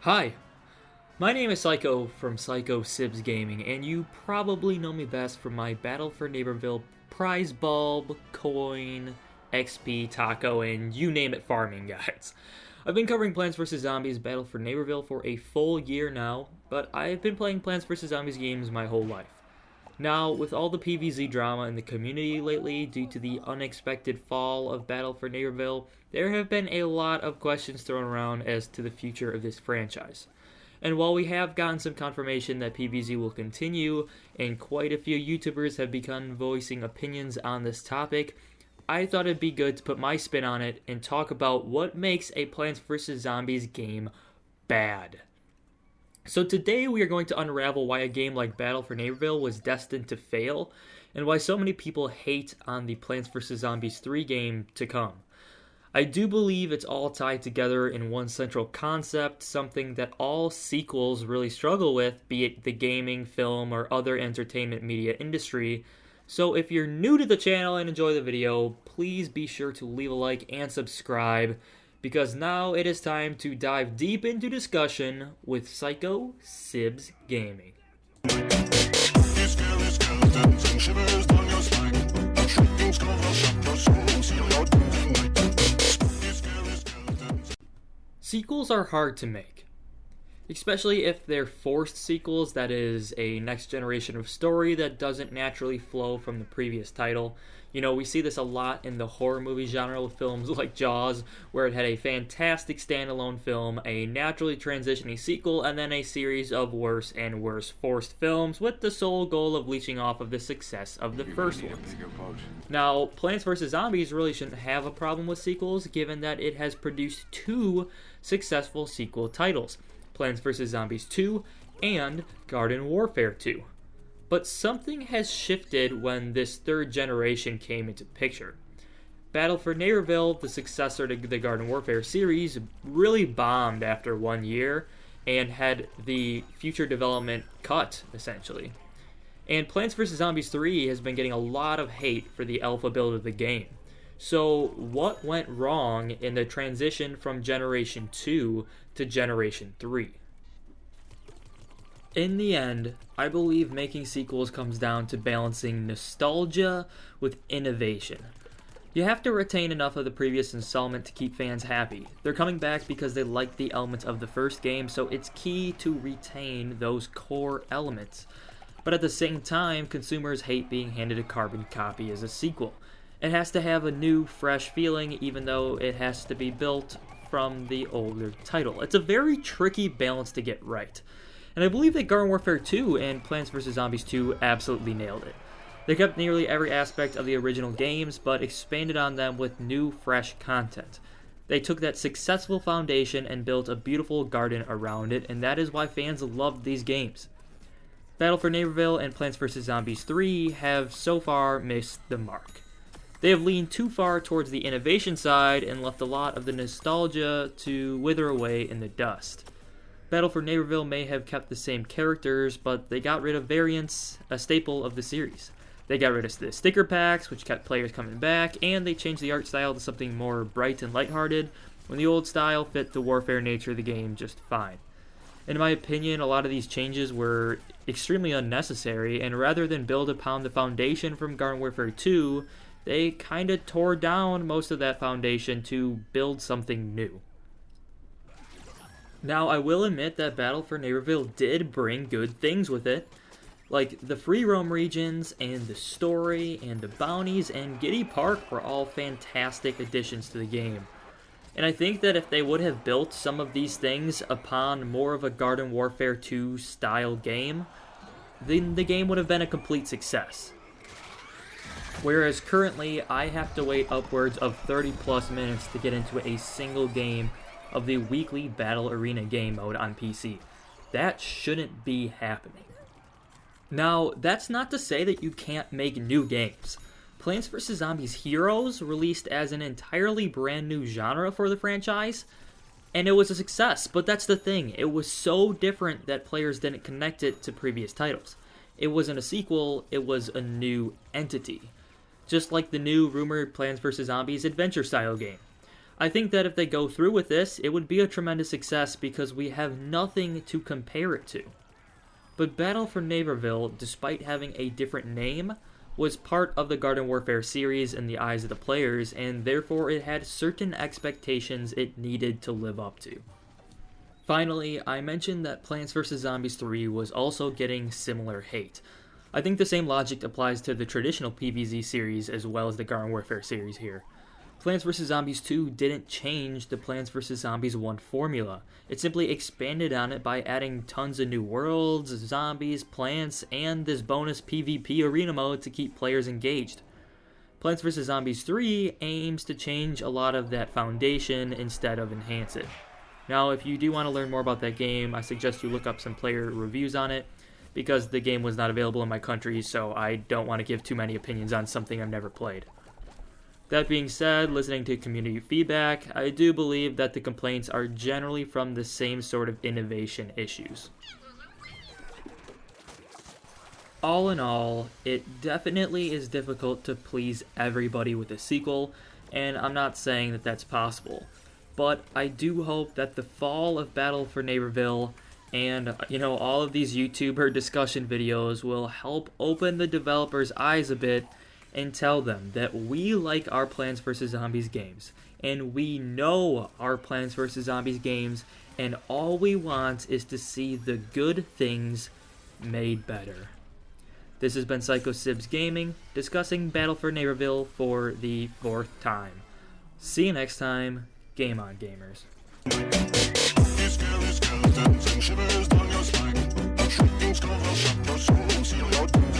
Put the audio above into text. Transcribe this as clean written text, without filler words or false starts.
Hi, my name is Psycho from Psycho Sibs Gaming, and you probably know me best from my Battle for Neighborville prize bulb, coin, XP, taco, and you name it farming guides. I've been covering Plants vs. Zombies Battle for Neighborville for a full year now, but I've been playing Plants vs. Zombies games my whole life. Now, with all the PvZ drama in the community lately due to the unexpected fall of Battle for Neighborville, there have been a lot of questions thrown around as to the future of this franchise. And while we have gotten some confirmation that PvZ will continue, and quite a few YouTubers have begun voicing opinions on this topic, I thought it'd be good to put my spin on it and talk about what makes a Plants vs. Zombies game bad. So today we are going to unravel why a game like Battle for Neighborville was destined to fail, and why so many people hate on the Plants vs. Zombies 3 game to come. I do believe it's all tied together in one central concept, something that all sequels really struggle with, be it the gaming, film, or other entertainment media industry. So if you're new to the channel and enjoy the video, please be sure to leave a like and subscribe, because now it is time to dive deep into discussion with Psycho Sibs Gaming. Sequels are hard to make, especially if they're forced sequels, that is, a next generation of story that doesn't naturally flow from the previous title. You know, we see this a lot in the horror movie genre with films like Jaws, where it had a fantastic standalone film, a naturally transitioning sequel, and then a series of worse and worse forced films with the sole goal of leeching off of the success of the first ones. Now, Plants vs. Zombies really shouldn't have a problem with sequels, given that it has produced two successful sequel titles, Plants vs. Zombies 2 and Garden Warfare 2. But something has shifted when this third generation came into the picture. Battle for Neighborville, the successor to the Garden Warfare series, really bombed after 1 year and had the future development cut, essentially. And Plants vs. Zombies 3 has been getting a lot of hate for the alpha build of the game. So what went wrong in the transition from Generation 2 to Generation 3? In the end, I believe making sequels comes down to balancing nostalgia with innovation. You have to retain enough of the previous installment to keep fans happy. They're coming back because they like the elements of the first game, so it's key to retain those core elements. But at the same time, consumers hate being handed a carbon copy as a sequel. It has to have a new, fresh feeling, even though it has to be built from the older title. It's a very tricky balance to get right. And I believe that Garden Warfare 2 and Plants vs. Zombies 2 absolutely nailed it. They kept nearly every aspect of the original games, but expanded on them with new, fresh content. They took that successful foundation and built a beautiful garden around it, and that is why fans loved these games. Battle for Neighborville and Plants vs. Zombies 3 have so far missed the mark. They have leaned too far towards the innovation side and left a lot of the nostalgia to wither away in the dust. Battle for Neighborville may have kept the same characters, but they got rid of variants, a staple of the series. They got rid of the sticker packs, which kept players coming back, and they changed the art style to something more bright and lighthearted, when the old style fit the warfare nature of the game just fine. In my opinion, a lot of these changes were extremely unnecessary, and rather than build upon the foundation from Garden Warfare 2, they kinda tore down most of that foundation to build something new. Now, I will admit that Battle for Neighborville did bring good things with it, like the free roam regions, and the story, and the bounties, and Giddy Park were all fantastic additions to the game. And I think that if they would have built some of these things upon more of a Garden Warfare 2 style game, then the game would have been a complete success. Whereas currently, I have to wait upwards of 30 plus minutes to get into a single game of the weekly Battle Arena game mode on PC. That shouldn't be happening. Now, that's not to say that you can't make new games. Plants vs. Zombies Heroes released as an entirely brand new genre for the franchise, and it was a success, but that's the thing. It was so different that players didn't connect it to previous titles. It wasn't a sequel, it was a new entity. Just like the new rumored Plants vs. Zombies adventure style game. I think that if they go through with this, it would be a tremendous success because we have nothing to compare it to. But Battle for Neighborville, despite having a different name, was part of the Garden Warfare series in the eyes of the players, and therefore it had certain expectations it needed to live up to. Finally, I mentioned that Plants vs. Zombies 3 was also getting similar hate. I think the same logic applies to the traditional PvZ series as well as the Garden Warfare series here. Plants vs. Zombies 2 didn't change the Plants vs. Zombies 1 formula. It simply expanded on it by adding tons of new worlds, zombies, plants, and this bonus PvP arena mode to keep players engaged. Plants vs. Zombies 3 aims to change a lot of that foundation instead of enhance it. Now, if you do want to learn more about that game, I suggest you look up some player reviews on it, because the game was not available in my country, so I don't want to give too many opinions on something I've never played. That being said, listening to community feedback, I do believe that the complaints are generally from the same sort of innovation issues. All in all, it definitely is difficult to please everybody with a sequel, and I'm not saying that that's possible. But I do hope that the fall of Battle for Neighborville and, all of these YouTuber discussion videos will help open the developers' eyes a bit and tell them that we like our Plants vs. Zombies games, and we know our Plants vs. Zombies games, and all we want is to see the good things made better. This has been Psycho Sibs Gaming, discussing Battle for Neighborville for the 4th time. See you next time. Game on, gamers. Scary skeletons and shivers down your spine. Shooting skulls will shock your soul. See your